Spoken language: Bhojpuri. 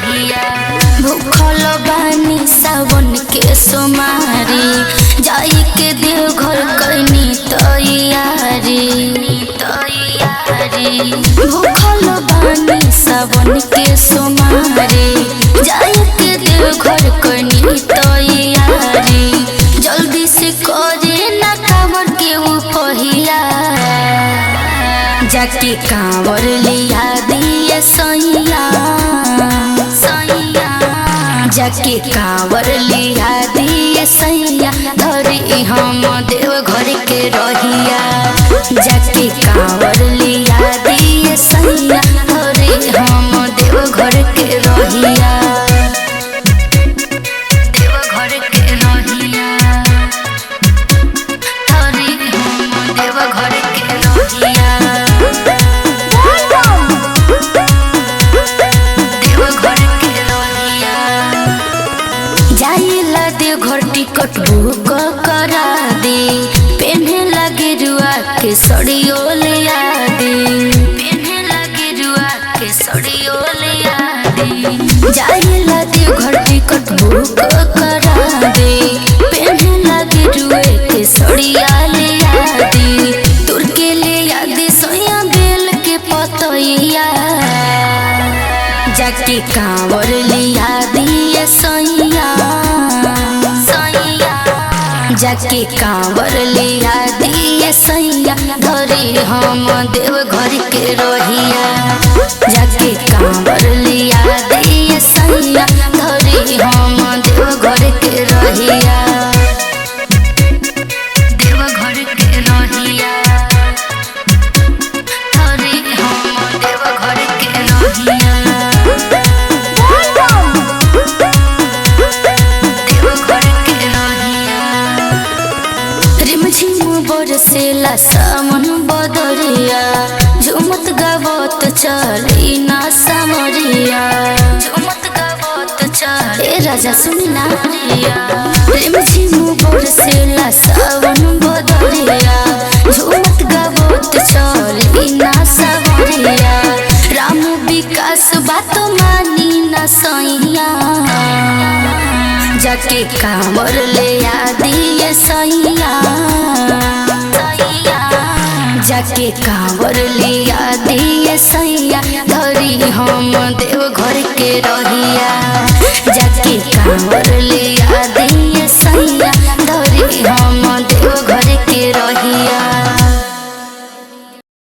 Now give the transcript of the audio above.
रहिया। भूखल बानी सावन के सोमारी जाई के देवघर कइनी तैयारी। भूखल बानी सावन के सोमारी जाई के देवघर कइनी तैयारी। जल्दी से करे ना कांवर के उपहिया जाके कांवर लिया दिए सैया। जाके कांवर लिया दिए सैया धरी हम देवघर के रहिया। जाके कांवर लिया दिए सैया धरी हम देवघर के रहिया। देवघर के रहिया धरी हम देवघर के रहिया। जाइला देवघर टिकट बुक करा दे। पेन्हे लगे रुआ के सड़ियो ले आ दे। पेन्हे लगे रुआ के सड़ियो ले आ दे। जाइला देवघर टिकट बुक करा दे। पेन्हे लगे रुए के सड़िया ले आ दे। तुर के ले आ दे सोया बेल के पतैया। जाके कांवर लिया दिए सैया। जाके कांवर लिया दिए सैया धरी हम देवघर के रहिया। जाके कांवर लिया दिए सैया धरी हम देवघर के रहिया। देवघर के रहिया धरी हम देवघर के रहिया। बरसेला सावन बदरिया झुमत गावत चली ना समरिया। झुमत गावत चल ए राजा सुनी ना प्रेम झिमु बरसेला सावन बदरिया झुमत गावत चली ना समरिया। राम विकास बात मानी ना सैया। जाके कांवर ले आ दिए सैया। जाके कांवर लिया दिए सैया धरी हम देवघर के रहिया। जाके कांवर लिया दिए सैया धरी हम देवघर के रहिया।